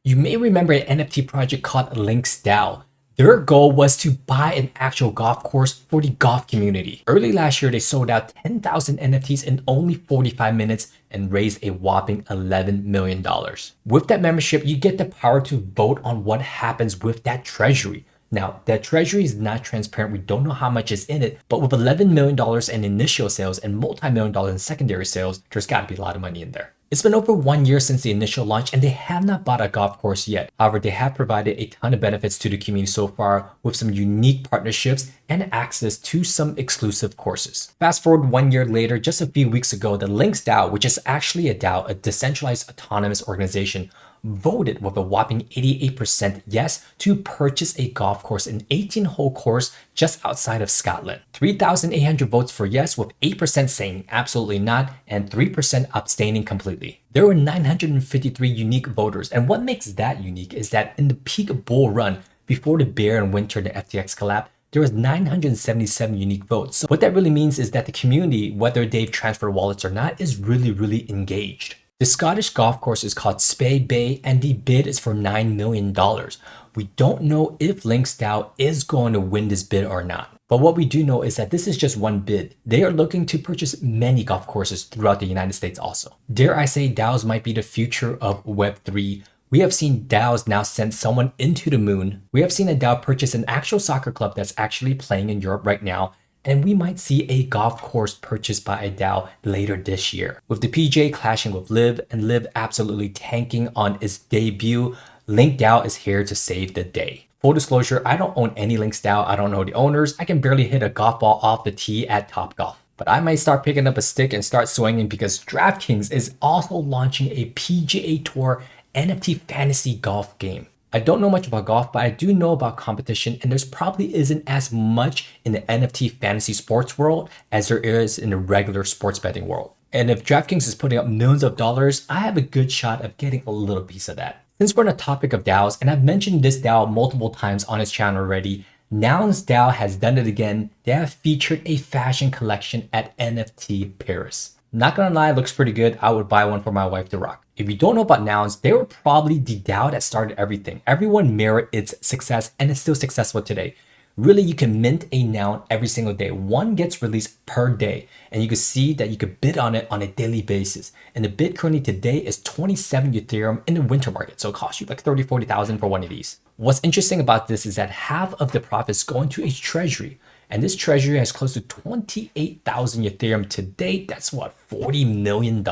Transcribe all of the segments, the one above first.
You may remember an NFT project called LinksDao. Their goal was to buy an actual golf course for the golf community. Early last year, they sold out 10,000 NFTs in only 45 minutes and raised a whopping $11 million. With that membership, you get the power to vote on what happens with that treasury. Now, that treasury is not transparent. We don't know how much is in it, but with $11 million in initial sales and multi-million dollars in secondary sales, there's got to be a lot of money in there. It's been over 1 year since the initial launch and they have not bought a golf course yet. However, they have provided a ton of benefits to the community so far with some unique partnerships and access to some exclusive courses. Fast forward 1 year later, just a few weeks ago, the LinksDao, which is actually a DAO, a decentralized autonomous organization, voted with a whopping 88% yes to purchase a golf course, an 18-hole course just outside of Scotland. 3,800 votes for yes, with 8% saying absolutely not and 3% abstaining completely. There were 953 unique voters, and what makes that unique is that in the peak bull run before the bear and winter and the FTX collapse, there was 977 unique votes. So what that really means is that the community, whether they've transferred wallets or not, is really engaged. The Scottish golf course is called Spey Bay and the bid is for $9 million. We don't know if LinksDao is going to win this bid or not. But what we do know is that this is just one bid. They are looking to purchase many golf courses throughout the United States also. Dare I say DAOs might be the future of Web3. We have seen DAOs now send someone into the moon. We have seen a DAO purchase an actual soccer club that's actually playing in Europe right now. And we might see a golf course purchased by a DAO later this year. With the PGA clashing with LIV and LIV absolutely tanking on its debut, LinksDao is here to save the day. Full disclosure, I don't own any LinksDao. I don't know the owners. I can barely hit a golf ball off the tee at Topgolf. But I might start picking up a stick and start swinging because DraftKings is also launching a PGA Tour NFT fantasy golf game. I don't know much about golf, but I do know about competition, and there's probably isn't as much in the NFT fantasy sports world as there is in the regular sports betting world. And if DraftKings is putting up millions of dollars, I have a good shot of getting a little piece of that. Since we're on the topic of DAOs, and I've mentioned this DAO multiple times on his channel already, Nouns DAO has done it again. They have featured a fashion collection at NFT Paris. Not gonna lie, it looks pretty good. I would buy one for my wife to rock. If you don't know about Nouns, they were probably the DAO that started everything. Everyone mirrored its success and it's still successful today. Really, you can mint a noun every single day. One gets released per day, and you can see that you could bid on it on a daily basis. And the bid currently today is 27 Ethereum in the winter market. So it costs you like 30, 40,000 for one of these. What's interesting about this is that half of the profits go into a treasury. And this treasury has close to 28,000 Ethereum to date. That's what, $40 million?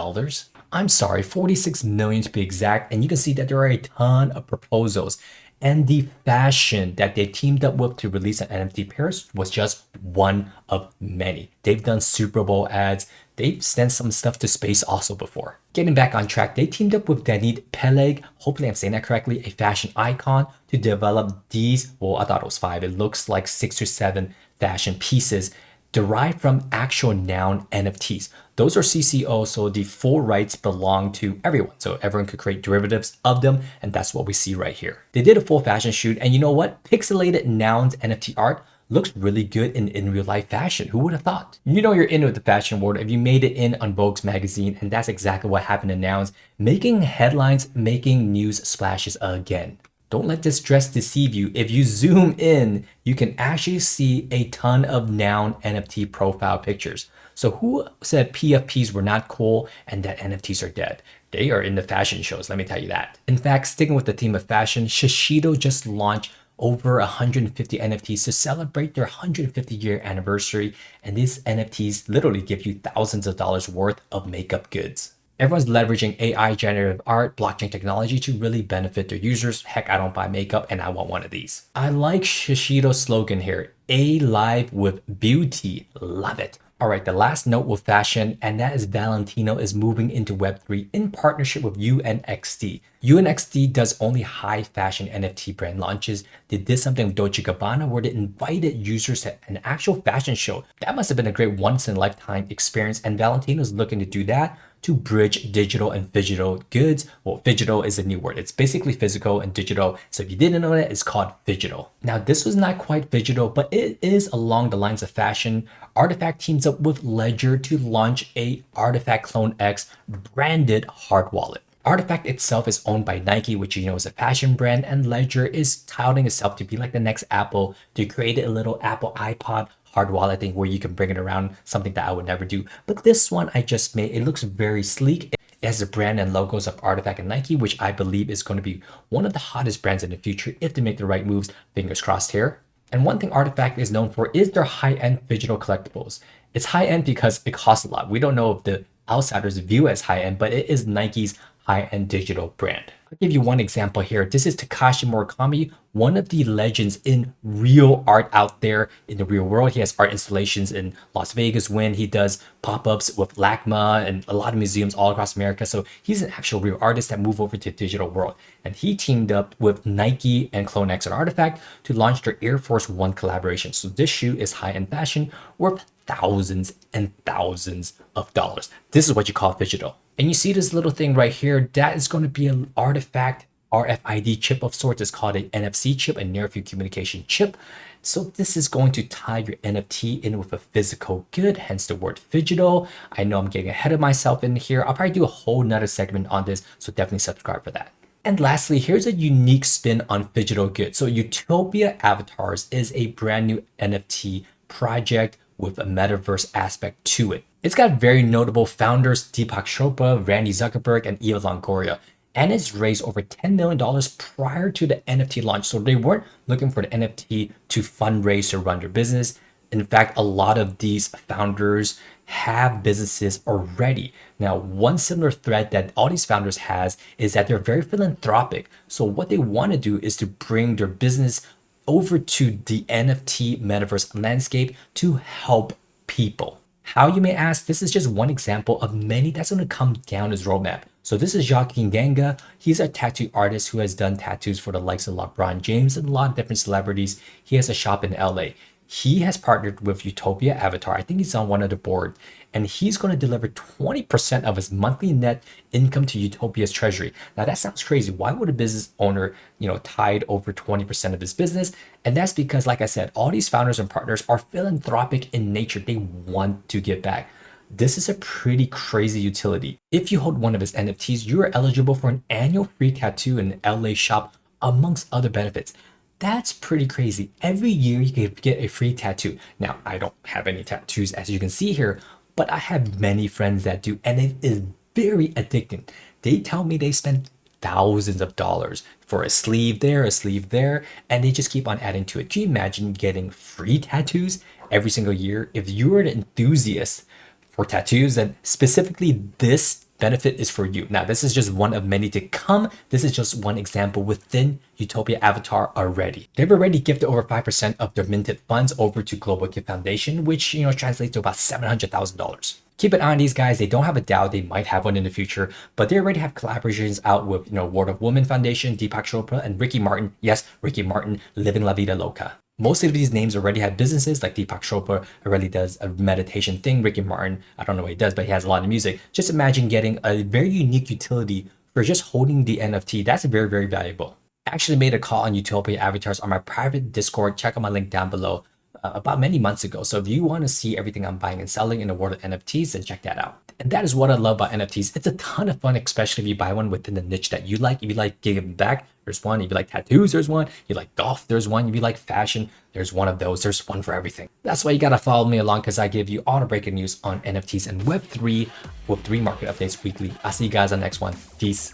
I'm sorry, 46 million to be exact. And you can see that there are a ton of proposals. And the fashion that they teamed up with to release an NFT Paris was just one of many. They've done Super Bowl ads. They've sent some stuff to space also before. Getting back on track, they teamed up with Danit Peleg, hopefully I'm saying that correctly, a fashion icon, to develop these, well, I thought it was 5. It looks like 6 or 7 fashion pieces derived from actual noun NFTs. Those are CCO, so the full rights belong to everyone. So everyone could create derivatives of them, and that's what we see right here. They did a full fashion shoot, and you know what? Pixelated nouns NFT art looks really good in real life fashion. Who would have thought? You know you're in with the fashion world if you made it in on Vogue's magazine, and that's exactly what happened to Nouns, making headlines, making news splashes again. Don't let this dress deceive you. If you zoom in, you can actually see a ton of noun NFT profile pictures. So who said PFPs were not cool and that NFTs are dead? They are in the fashion shows, let me tell you that. In fact, sticking with the theme of fashion, Shiseido just launched over 150 NFTs to celebrate their 150-year anniversary. And these NFTs literally give you thousands of dollars worth of makeup goods. Everyone's leveraging AI generative art, blockchain technology to really benefit their users. Heck, I don't buy makeup and I want one of these. I like Shiseido's slogan here, alive with beauty. Love it. All right, the last note with fashion, and that is Valentino is moving into Web3 in partnership with UNXT. UNXT does only high fashion NFT brand launches. They did something with Dolce & Gabbana where they invited users to an actual fashion show. That must have been a great once in a lifetime experience, and Valentino is looking to do that to bridge digital and physical goods. Well, physical is a new word. It's basically physical and digital. So if you didn't know that, it's called phygital. Now, this was not quite phygital, but it is along the lines of fashion. Artifact teams up with Ledger to launch a Artifact Clone X branded hard wallet. Artifact itself is owned by Nike, which you know is a fashion brand, and Ledger is touting itself to be like the next Apple, to create a little Apple iPod hard wallet thing where you can bring it around, something that I would never do. But this one I just made, it looks very sleek. It has the brand and logos of Artifact and Nike, which I believe is going to be one of the hottest brands in the future if they make the right moves. Fingers crossed here. And one thing Artifact is known for is their high-end digital collectibles. It's high-end because it costs a lot. We don't know if the outsiders view it as high-end, but it is Nike's high-end digital brand. I'll give you one example here. This is Takashi Murakami, one of the legends in real art out there in the real world. He has art installations in Las Vegas when he does pop-ups with LACMA and a lot of museums all across America. So he's an actual real artist that moved over to the digital world. And he teamed up with Nike and CloneX and Artifact to launch their Air Force One collaboration. So this shoe is high-end fashion worth thousands and thousands of dollars. This is what you call digital. And you see this little thing right here, that is going to be an Artifact RFID chip of sorts. It's called an NFC chip, a near field communication chip. So this is going to tie your NFT in with a physical good, hence the word digital. I know I'm getting ahead of myself in here. I'll probably do a whole nother segment on this, so definitely subscribe for that. And lastly, here's a unique spin on digital goods. So Utopia Avatars is a brand new NFT project with a metaverse aspect to it. It's got very notable founders Deepak Chopra, Randy Zuckerberg, and Eva Longoria, and it's raised over $10 million prior to the NFT launch. So they weren't looking for the NFT to fundraise or run their business. In fact, a lot of these founders have businesses already. Now, one similar thread that all these founders has is that they're very philanthropic. So what they want to do is to bring their business over to the NFT metaverse landscape to help people. How, you may ask? This is just one example of many that's going to come down his roadmap. So this is Joaquin Ganga. He's a tattoo artist who has done tattoos for the likes of LeBron James and a lot of different celebrities. He has a shop in LA. He has partnered with Utopia Avatar. I think he's on one of the board, and he's going to deliver 20% of his monthly net income to Utopia's treasury. Now that sounds crazy. Why would a business owner, tide over 20% of his business? And that's because, like I said, all these founders and partners are philanthropic in nature. They want to give back. This is a pretty crazy utility. If you hold one of his NFTs, you are eligible for an annual free tattoo in an LA shop, amongst other benefits. That's pretty crazy. Every year you can get a free tattoo. Now, I don't have any tattoos as you can see here, but I have many friends that do, and it is very addicting. They tell me they spend thousands of dollars for a sleeve there, and they just keep on adding to it. Can you imagine getting free tattoos every single year? If you are an enthusiast for tattoos, then specifically this benefit is for you. Now, this is just one of many to come. This is just one example within Utopia Avatar already. They've already gifted over 5% of their minted funds over to Global Gift Foundation, which translates to about $700,000. Keep an eye on these guys. They don't have a DAO. They might have one in the future, but they already have collaborations out with World of Women Foundation, Deepak Chopra, and Ricky Martin. Yes, Ricky Martin, living La Vida Loca. Most of these names already have businesses, like Deepak Chopra already does a meditation thing. Ricky Martin, I don't know what he does, but he has a lot of music. Just imagine getting a very unique utility for just holding the NFT. That's very, very valuable. I actually made a call on Utopia Avatars on my private Discord. Check out my link down below about many months ago. So if you want to see everything I'm buying and selling in the world of NFTs, then check that out. And that is what I love about NFTs. It's a ton of fun, especially if you buy one within the niche that you like. If you like giving back, there's one. If you like tattoos, there's one. If you like golf, there's one. If you like fashion, there's one of those. There's one for everything. That's why you gotta follow me along, because I give you all the breaking news on NFTs and Web3 with 3 market updates weekly. I'll see you guys on the next one. Peace.